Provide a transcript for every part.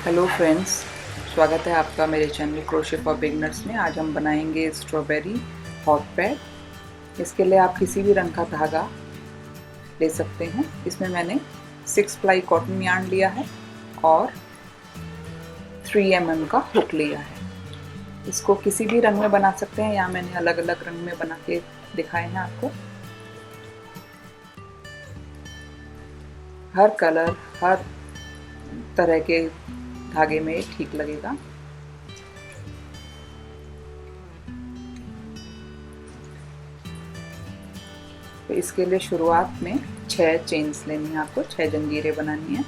Hello friends, स्वागत है आपका मेरे चैनल क्रोशे फॉर बिगनर्स में। आज हम बनाएंगे स्ट्रॉबेरी हॉट पैड। इसके लिए आप किसी भी रंग का धागा ले सकते हैं। इसमें मैंने 6 प्लाई कॉटन यार्न लिया है और 3 mm का हुक लिया है। इसको किसी भी रंग में बना सकते हैं, या मैंने अलग अलग रंग में बना के दिखाए हैं आपको। हर कलर, हर तरह के धागे में ठीक लगेगा। तो इसके लिए शुरुआत में 6 चेन्स लेनी है आपको, 6 जंजीरें बनानी है।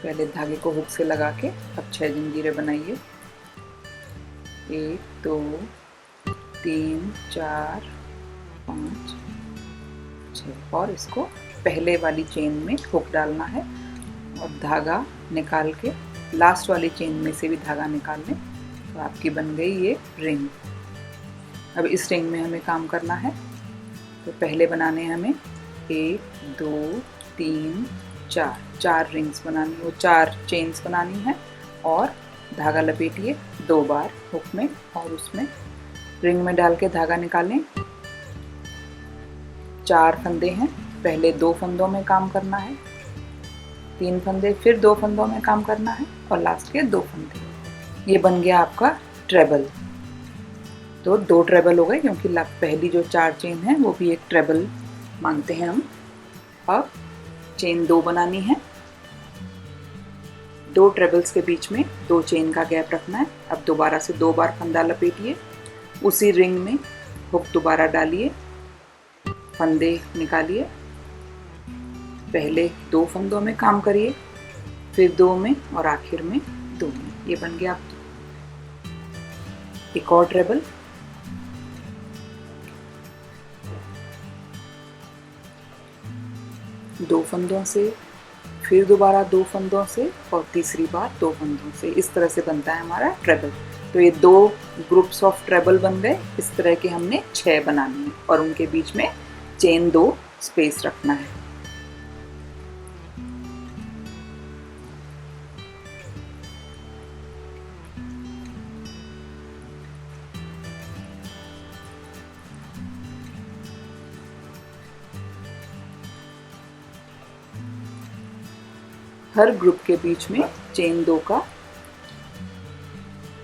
पहले धागे को हुक से लगा के अब 6 जंजीरें बनाइए। 1 2 3 4 5 6 और इसको पहले वाली चेन में हुक डालना है और धागा निकाल के लास्ट वाली चेन में से भी धागा निकाल लें। तो आपकी बन गई ये रिंग। अब इस रिंग में हमें काम करना है। तो पहले बनाने हैं हमें 1 2 3 4 रिंग्स बनानी, वो 4 चेन्स बनानी है और धागा लपेटिए 2 बार हुक में और उसमें रिंग में डाल के धागा निकालें। 4 फंदे हैं, पहले 2 फंदों में काम करना है, 3 फंदे, फिर 2 फंदों में काम करना है और लास्ट के 2 फंदे। ये बन गया आपका ट्रेबल। तो 2 ट्रेबल हो गए, क्योंकि पहली जो 4 चेन है वो भी एक ट्रेबल मानते हैं हम। अब चेन 2 बनानी है। 2 ट्रेबल्स के बीच में 2 चेन का गैप रखना है। अब दोबारा से 2 बार फंदा लपेटिए, उसी रिंग में हुक दोबारा डालिए, फंदे निकालिए, पहले 2 फंदों में काम करिए, फिर 2 में और आखिर में 2 में। ये बन गया एक और ट्रेबल। दो फंदों से, फिर दोबारा 2 फंदों से और तीसरी बार 2 फंदों से। इस तरह से बनता है हमारा ट्रेबल। तो ये 2 ग्रुप्स ऑफ ट्रेबल बन गए। इस तरह के हमने 6 बनाने हैं और उनके बीच में चेन 2 स्पेस रखना है। हर ग्रुप के बीच में चेन 2 का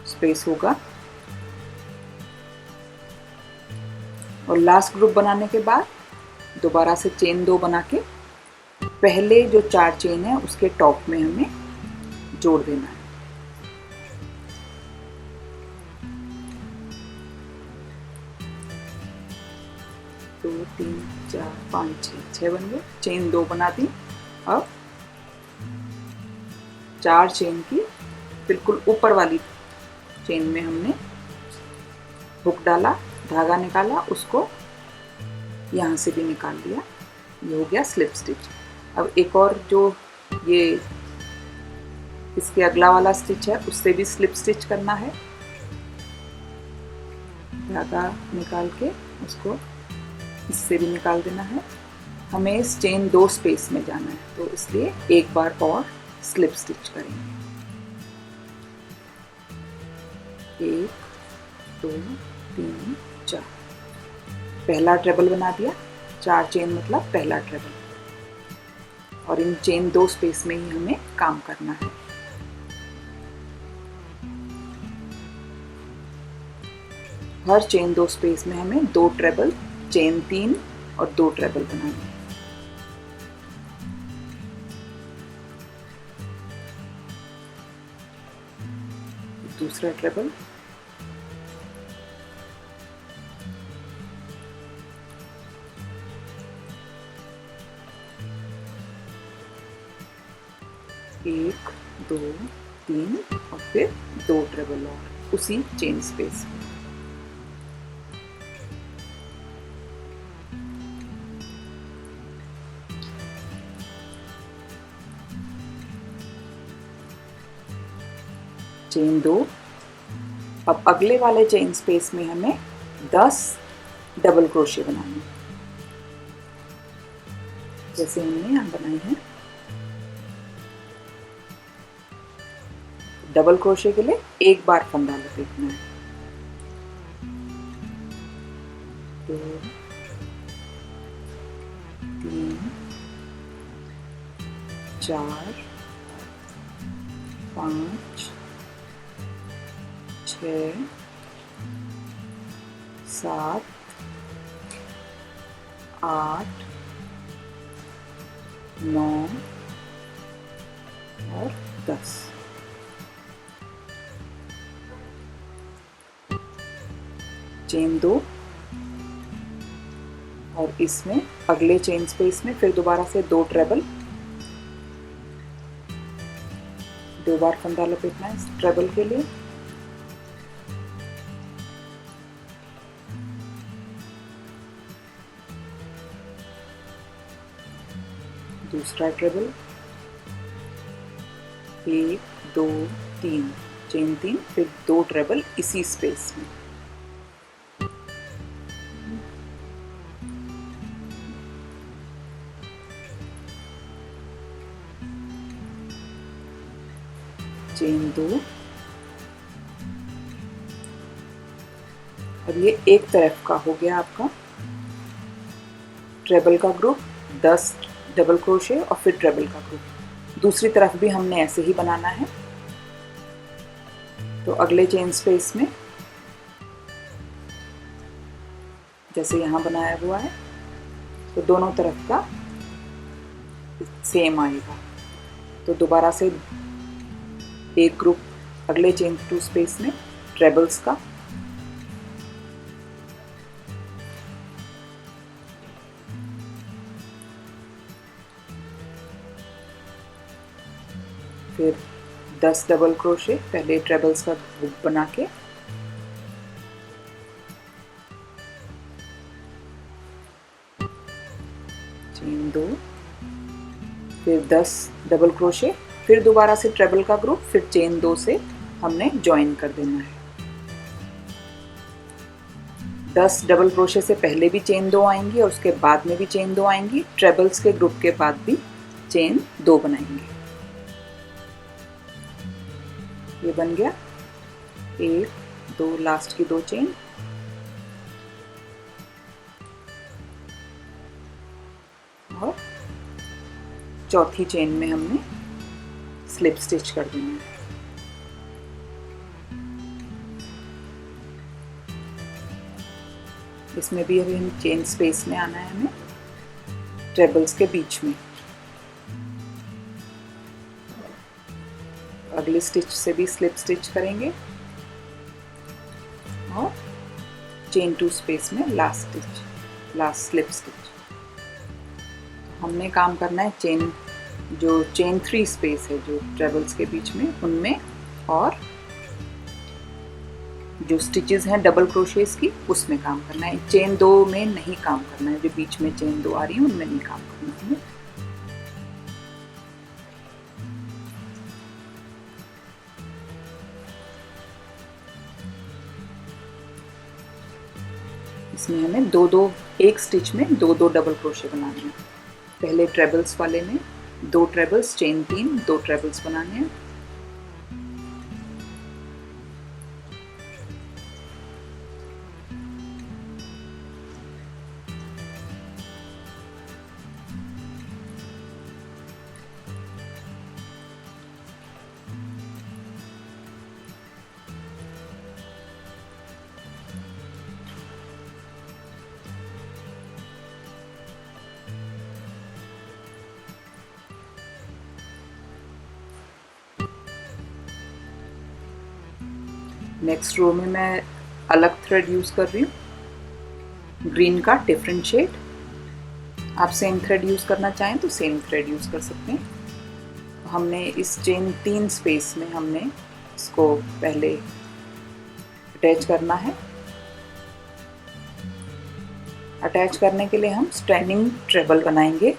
स्पेस होगा और लास्ट ग्रुप बनाने के बाद दोबारा से चेन 2 बना के पहले जो 4 चेन है उसके टॉप में हमें जोड़ देना है। दो 3 4 5 6 बन गए। चेन 2 बना दी। अब 4 चेन की बिल्कुल ऊपर वाली चेन में हमने हुक डाला, धागा निकाला, उसको यहाँ से भी निकाल लिया। ये हो गया स्लिप स्टिच। अब एक और जो ये इसके अगला वाला स्टिच है उससे भी स्लिप स्टिच करना है। धागा निकाल के उसको इससे भी निकाल देना है। हमें इस चेन 2 स्पेस में जाना है, तो इसलिए एक बार और स्लिप स्टिच करेंगे। 1 2 3 4 पहला ट्रेबल बना दिया। 4 चेन मतलब पहला ट्रेबल और इन चेन 2 स्पेस में ही हमें काम करना है। हर चेन 2 स्पेस में हमें 2 ट्रेबल, चेन 3 और 2 ट्रेबल बनाने हैं। दूसरा ट्रेबल, एक 2 3 और फिर 2 ट्रेबल और उसी चेन स्पेस में। चेन 2। अब अगले वाले चेन स्पेस में हमें 10 डबल क्रोशे बनाने हैं, जैसे हमने यहाँ बनाई है। डबल क्रोशे के लिए एक बार फंदा लपेटना है। 2 3 4 5 6 7 8 9 और 10। चेन 2 और इसमें अगले चेन स्पेस में फिर दोबारा से 2 ट्रेबल, 2 बार फंदा लपेटना है इस ट्रेबल के लिए। दूसरा ट्रेबल, 1 2 3, चेन 3, फिर 2 ट्रेबल इसी स्पेस में। चेन 2। अब ये एक तरफ का हो गया आपका ट्रेबल का ग्रुप, 10 डबल क्रोशे और फिर ट्रेबल का ग्रुप। दूसरी तरफ भी हमने ऐसे ही बनाना है। तो अगले चेन स्पेस में जैसे यहाँ बनाया हुआ है तो दोनों तरफ का सेम आएगा। तो दोबारा से एक ग्रुप अगले चेन 2 स्पेस में ट्रेबल्स का, फिर 10 डबल क्रोशे पहले ट्रेबल्स का ग्रुप बना के, चेन 2, फिर 10 डबल क्रोशे, फिर दोबारा से ट्रेबल का ग्रुप, फिर चेन 2 से हमने ज्वाइन कर देना है। 10 डबल क्रोशे से पहले भी चेन 2 आएंगी और उसके बाद में भी चेन 2 आएंगी। ट्रेबल्स के ग्रुप के बाद भी चेन 2 बनाएंगे। ये बन गया 1 2, लास्ट की 2 चेन, और चौथी चेन में हमने स्लिप स्टिच कर देना है। इसमें भी अभी हम चेन स्पेस में आना है हमें, ट्रेबल्स के बीच में। अगली स्टिच से भी स्लिप स्टिच करेंगे और चेन 2 स्पेस में last stitch, last slip stitch. हमने काम करना है चेन, जो चेन 3 स्पेस है जो ट्रेबल्स के बीच में, उनमें, और जो स्टिचेस हैं डबल क्रोशेस की उसमें काम करना है। चेन 2 में नहीं काम करना है, जो बीच में चेन 2 आ रही है उनमें नहीं काम करना है। इसमें हमें 2-2, एक स्टिच में 2-2 डबल क्रोशे बनाने हैं। पहले ट्रेबल्स वाले में 2 ट्रेबल्स, चेन 3, 2 ट्रेबल्स बनाने हैं। नेक्स्ट रो में मैं अलग थ्रेड यूज़ कर रही हूँ, ग्रीन का डिफरेंट शेड। आप सेम थ्रेड यूज़ करना चाहें तो सेम थ्रेड यूज़ कर सकते हैं। तो हमने इस चेन 3 स्पेस में हमने इसको पहले अटैच करना है। अटैच करने के लिए हम स्टैंडिंग ट्रेबल बनाएंगे।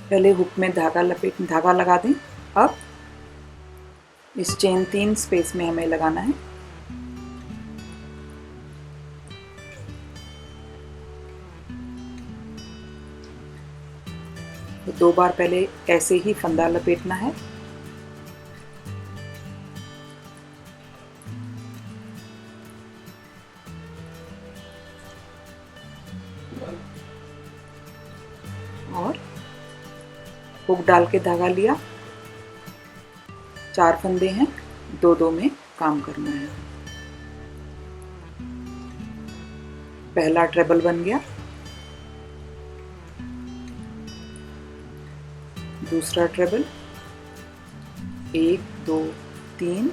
पहले हुक में धागा लगा दें। अब इस चेन 3 स्पेस में हमें लगाना है 2 बार पहले ऐसे ही फंदा लपेटना है। और हुक डाल के धागा लिया। 4 फंदे हैं, 2-2 में काम करना है। पहला ट्रेबल बन गया, दूसरा ट्रेबल 1 2 3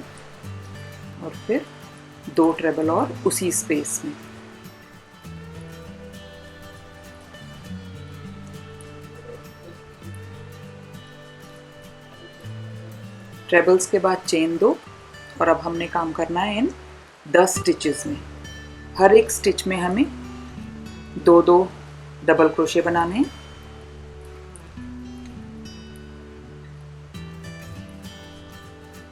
और फिर 2 ट्रेबल और उसी स्पेस में। ट्रेबल्स के बाद चेन 2 और अब हमने काम करना है इन 10 स्टिचेस में। हर एक स्टिच में हमें 2-2 डबल क्रोशे बनाने हैं।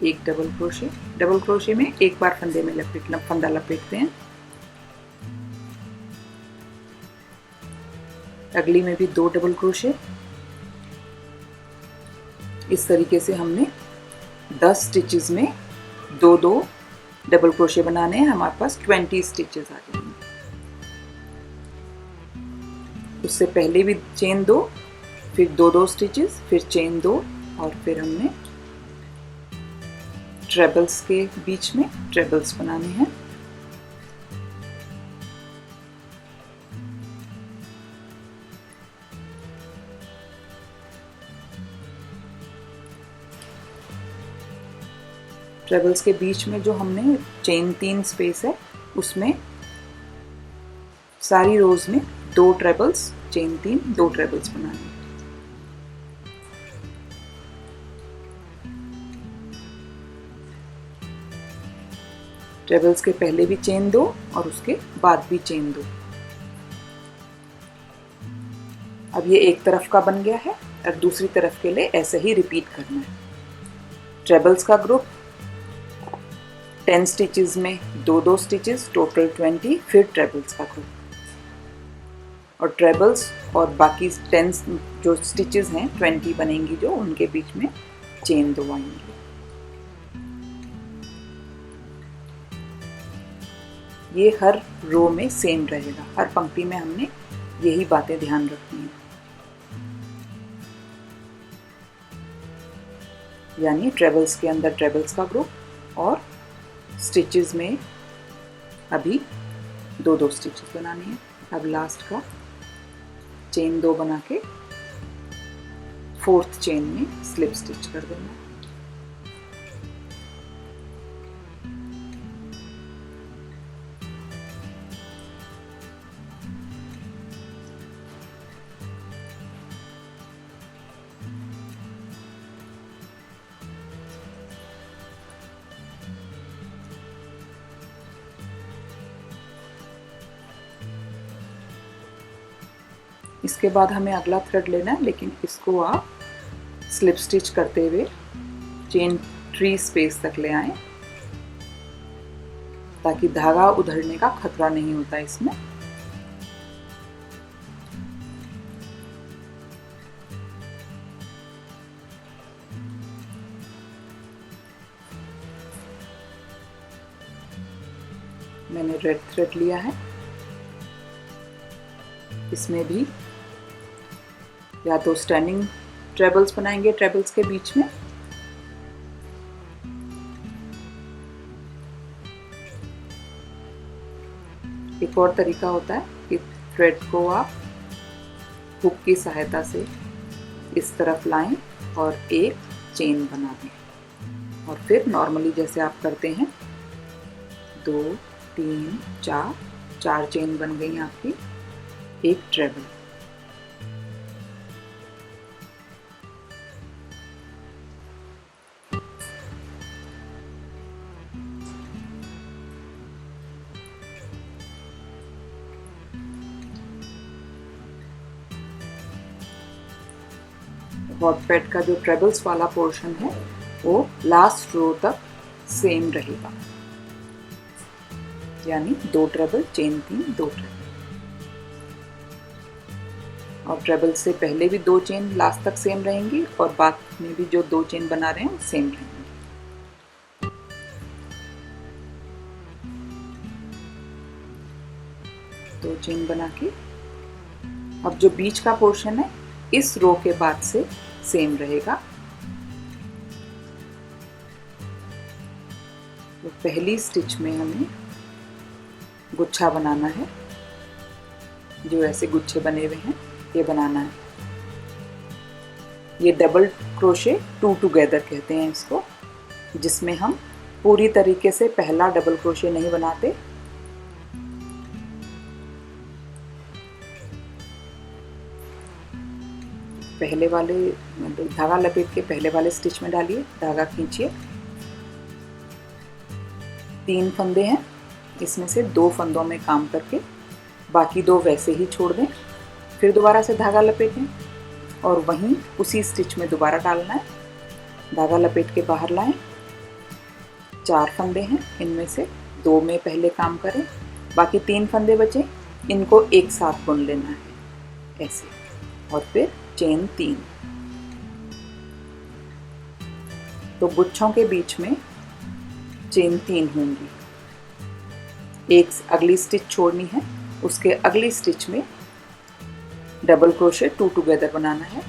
एक डबल क्रोशे में एक बार फंदे में फंदा लपेटते हैं। अगली में भी 2 डबल क्रोशे। इस तरीके से हमने 10 स्टिचेस में 2-2 डबल क्रोशे बनाने हैं। हमारे पास 20 स्टिचेस आ जाएंगे। उससे पहले भी चेन 2, फिर 2-2 स्टिचेस, फिर चेन 2 और फिर हमने ट्रेबल्स के बीच में ट्रेबल्स बनाने हैं। ट्रेबल्स के बीच में जो हमने चेन 3 स्पेस है उसमें सारी रोज में 2 ट्रेबल्स, चेन 3, 2 ट्रेबल्स बनाने हैं। ट्रेबल्स के पहले भी चेन 2 और उसके बाद भी चेन 2। अब ये एक तरफ का बन गया है और दूसरी तरफ के लिए ऐसे ही रिपीट करना है। ट्रेबल्स का ग्रुप 10 स्टिचेस में 2-2 स्टिचेस, टोटल 20, फिर ट्रेबल्स का ग्रुप और ट्रेबल्स और बाकी 10 जो स्टिचेस हैं 20 बनेंगी जो उनके बीच में चेन 2 आएंगी। ये हर रो में सेम रहेगा। हर पंक्ति में हमने यही बातें ध्यान रखनी है। यानी ट्रेबल्स के अंदर ट्रेबल्स का ग्रुप और स्टिचेस में अभी 2-2 स्टिचेस बनाने हैं। अब लास्ट का चेन 2 बना के 4th चेन में स्लिप स्टिच कर देना है। इसके बाद हमें अगला थ्रेड लेना है, लेकिन इसको आप स्लिप स्टिच करते हुए चेन 3 स्पेस तक ले आए ताकि धागा उधड़ने का खतरा नहीं होता इसमें। मैंने रेड थ्रेड लिया है। इसमें भी या तो स्टैंडिंग ट्रेबल्स बनाएंगे ट्रेबल्स के बीच में, एक और तरीका होता है कि थ्रेड को आप हुक की सहायता से इस तरफ लाएं और एक चेन बना दें और फिर नॉर्मली जैसे आप करते हैं 2 3 4 चेन बन गई आपकी, एक ट्रेबल। हॉट पैड का जो ट्रेबल्स वाला पोर्शन है वो लास्ट रो तक सेम रहेगा, यानी 2 ट्रेबल, चेन 3, 2 ट्रेबल। और ट्रेबल से पहले भी 2 चेन लास्ट तक सेम रहेंगी और बाद में भी जो 2 चेन बना रहे हैं सेम रहेंगी। दो चेन बना के अब जो बीच का पोर्शन है इस रो के बाद से सेम रहेगा। तो पहली स्टिच में हमें गुच्छा बनाना है, जो ऐसे गुच्छे बने हुए हैं ये बनाना है। ये डबल क्रोशे 2 टुगेदर कहते हैं इसको, जिसमें हम पूरी तरीके से पहला डबल क्रोशे नहीं बनाते। पहले वाले धागा लपेट के पहले वाले स्टिच में डालिए, धागा खींचिए। 3 फंदे हैं, इसमें से 2 फंदों में काम करके बाकी 2 वैसे ही छोड़ दें। फिर दोबारा से धागा लपेटें और वहीं उसी स्टिच में दोबारा डालना है। धागा लपेट के बाहर लाएं। 4 फंदे हैं, इनमें से 2 में पहले काम करें, बाकी 3 फंदे बचे, इनको एक साथ बुन लेना है ऐसे, और फिर चेन 3। तो गुच्छों के बीच में चेन 3 होंगी। एक अगली स्टिच छोड़नी है, उसके अगली स्टिच में डबल क्रोशे 2 टुगेदर बनाना है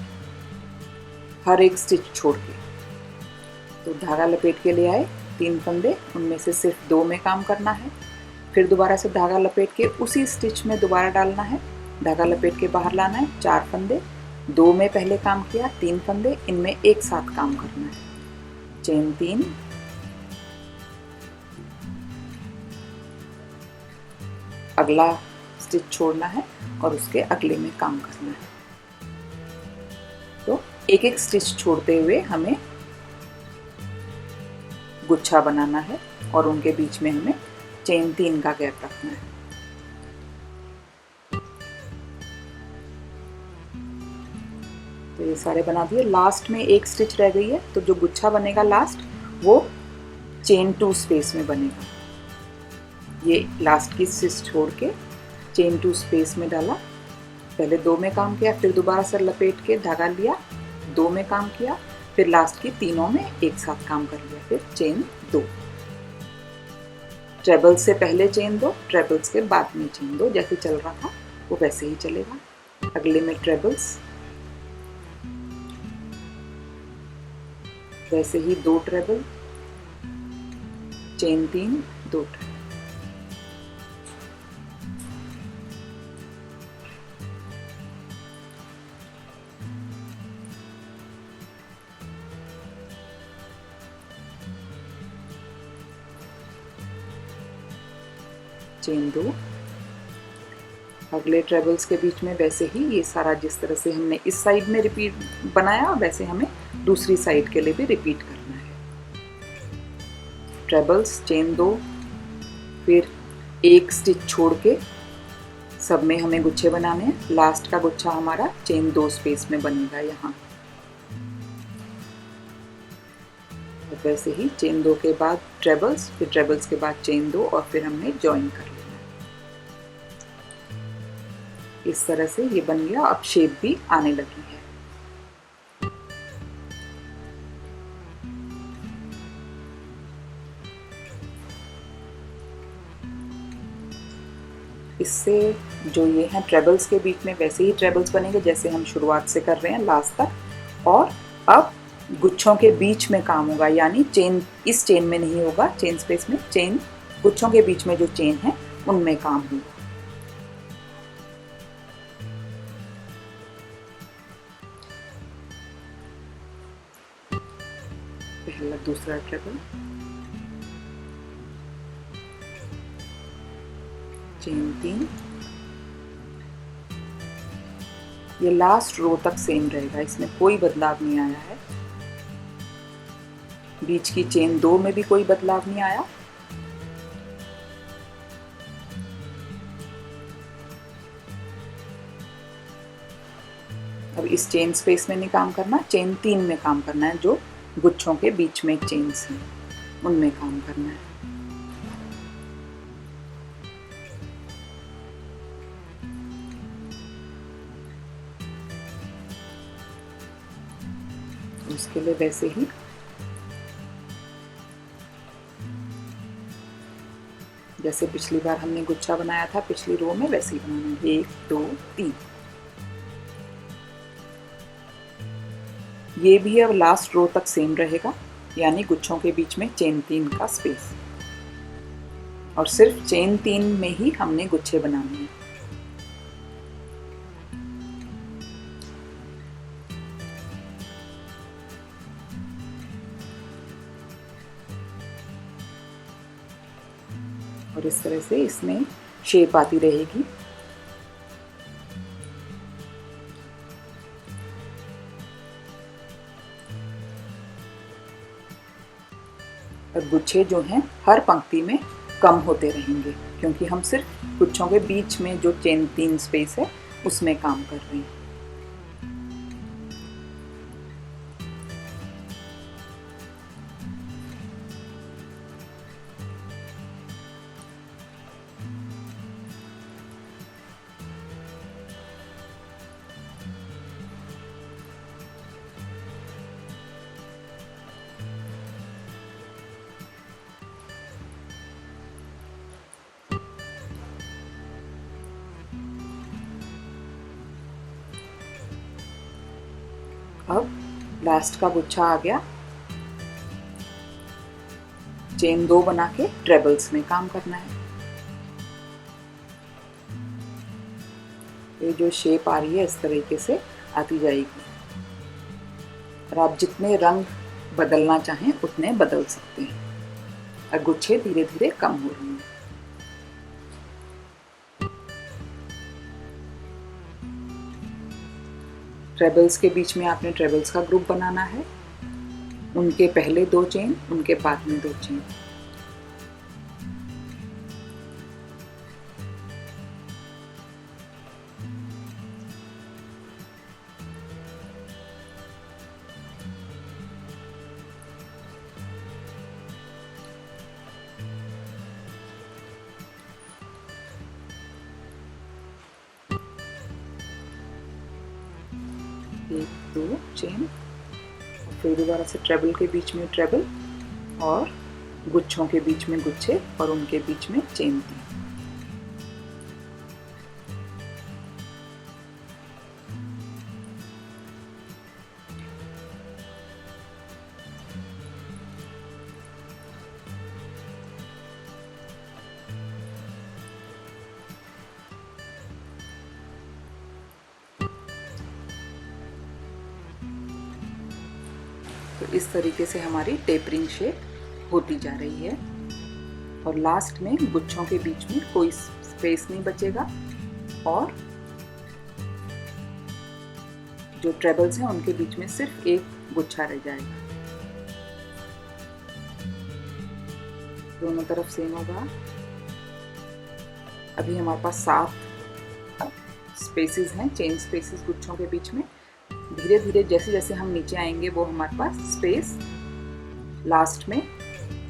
हर एक स्टिच छोड़ के। तो धागा लपेट के ले आए, 3 फंदे, उनमें से सिर्फ 2 में काम करना है। फिर दोबारा से धागा लपेट के उसी स्टिच में दोबारा डालना है, धागा लपेट के बाहर लाना है। 4 फंदे, 2 में पहले काम किया, 3 फंदे, इनमें एक साथ काम करना है। चेन 3, अगला स्टिच छोड़ना है और उसके अगले में काम करना है। तो एक एक स्टिच छोड़ते हुए हमें गुच्छा बनाना है और उनके बीच में हमें चेन 3 का गैप रखना है। तो ये सारे बना दिए। लास्ट में एक स्टिच रह गई है, तो जो गुच्छा बनेगा लास्ट वो चेन 2 स्पेस में बनेगा। ये लास्ट की स्टिच छोड़ के चेन 2 स्पेस में डाला, पहले 2 में काम किया, फिर दोबारा से लपेट के धागा लिया, 2 में काम किया, फिर लास्ट की तीनों में एक साथ काम कर लिया, फिर चेन 2। ट्रेबल्स से पहले चेन 2, ट्रेबल्स के बाद में चेन 2, जैसे चल रहा था वो वैसे ही चलेगा। अगले में ट्रेबल्स, वैसे ही 2 ट्रेबल, चेन 3, 2 ट्रेबल। चेन 2, अगले ट्रेबल्स के बीच में वैसे ही ये सारा जिस तरह से हमने इस साइड में रिपीट बनाया, वैसे हमें दूसरी साइड के लिए भी रिपीट करना है। ट्रेबल्स, चेन 2, फिर एक स्टिच छोड़ के सब में हमें गुच्छे बनाने हैं। लास्ट का गुच्छा हमारा चेन 2 स्पेस में बनेगा यहाँ। तो वैसे ही चेन 2 के बाद ट्रेबल्स, फिर ट्रेबल्स के बाद चेन 2 और फिर हमने ज्वाइन कर लिया। इस तरह से ये बन गया। अब शेप भी आने लगी है। इससे जो ये हैं ट्रेबल्स के बीच में वैसे ही ट्रेबल्स बनेंगे जैसे हम शुरुआत से कर रहे हैं लास्ट तक। और अब गुच्छों के बीच में काम होगा, यानी चेन इस चेन में नहीं होगा, चेन स्पेस में, चेन गुच्छों के बीच में जो चेन है उनमें काम होगा। पहला दूसरा ट्रेबल, चेन 3, ये लास्ट रो तक सेम रहेगा, इसमें कोई बदलाव नहीं आया है। बीच की चेन 2 में भी कोई बदलाव नहीं आया। अब इस चेन स्पेस में नहीं काम करना, चेन 3 में काम करना है, जो गुच्छों के बीच में चेन्स हैं उनमें काम करना है। उसके लिए वैसे ही जैसे पिछली बार हमने गुच्छा बनाया था पिछली रो में, वैसे ही बनाना है। 1 2 3। ये भी अब लास्ट रो तक सेम रहेगा, यानी गुच्छों के बीच में चेन 3 का स्पेस, और सिर्फ चेन 3 में ही हमने गुच्छे बनाने हैं। और इस तरह से इसमें शेप आती रहेगी। और गुच्छे जो हैं हर पंक्ति में कम होते रहेंगे, क्योंकि हम सिर्फ गुच्छों के बीच में जो चेन 3 स्पेस है उसमें काम कर रहे हैं। अब लास्ट का गुच्छा आ गया। चेन 2 बना के ट्रेबल्स में काम करना है। ये जो शेप आ रही है इस तरीके से आती जाएगी, और आप जितने रंग बदलना चाहें उतने बदल सकते हैं। और गुच्छे धीरे धीरे कम हो रहे हैं। ट्रेबल्स के बीच में आपने ट्रेबल्स का ग्रुप बनाना है। उनके पहले 2 चेन, उनके बाद में 2 चेन। एक 2 चेन, फिर दोबारा से ट्रेबल के बीच में ट्रेबल, और गुच्छों के बीच में गुच्छे, और उनके बीच में चेन 3। तो इस तरीके से हमारी टेपरिंग शेप होती जा रही है, और लास्ट में गुच्छों के बीच में कोई स्पेस नहीं बचेगा, और जो ट्रेबल्स हैं उनके बीच में सिर्फ एक गुच्छा रह जाएगा। दोनों तरफ सेम होगा। अभी हमारे पास 7 स्पेसेस हैं, चेन स्पेसेस गुच्छों के बीच में। धीरे धीरे जैसे जैसे हम नीचे आएंगे वो हमारे पास स्पेस लास्ट में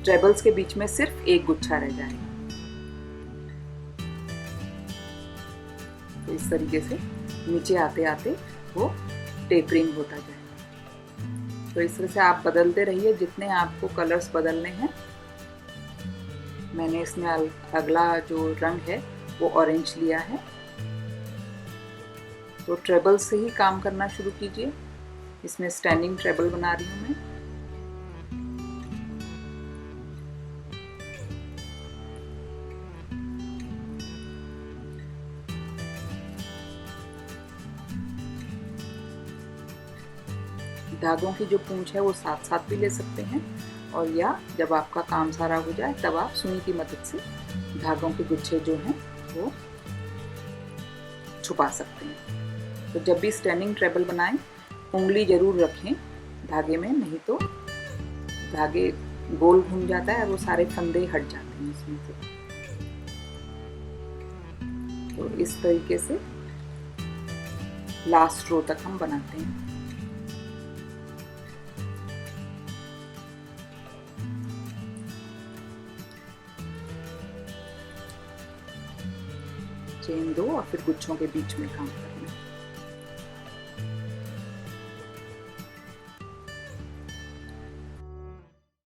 ट्रेबल्स के बीच में सिर्फ एक गुच्छा रह जाएगा। तो इस तरीके से नीचे आते आते वो टेपरिंग होता जाएगा। तो इस तरह से आप बदलते रहिए जितने आपको कलर्स बदलने हैं। मैंने इसमें अगला जो रंग है वो ऑरेंज लिया है। तो ट्रेबल से ही काम करना शुरू कीजिए। इसमें स्टैंडिंग ट्रेबल बना रही हूँ मैं। धागों की जो पूंछ है वो साथ साथ भी ले सकते हैं, और या जब आपका काम सारा हो जाए तब आप सुई की मदद से धागों के गुच्छे जो हैं वो छुपा सकते हैं। तो जब भी स्टैंडिंग ट्रेबल बनाएं उंगली जरूर रखें धागे में, नहीं तो धागे गोल घूम जाता है और वो सारे फंदे हट जाते हैं इसमें से। तो इस तरीके से लास्ट रो तक हम बनाते हैं। चेन 2 और फिर गुच्छों के बीच में काम करें।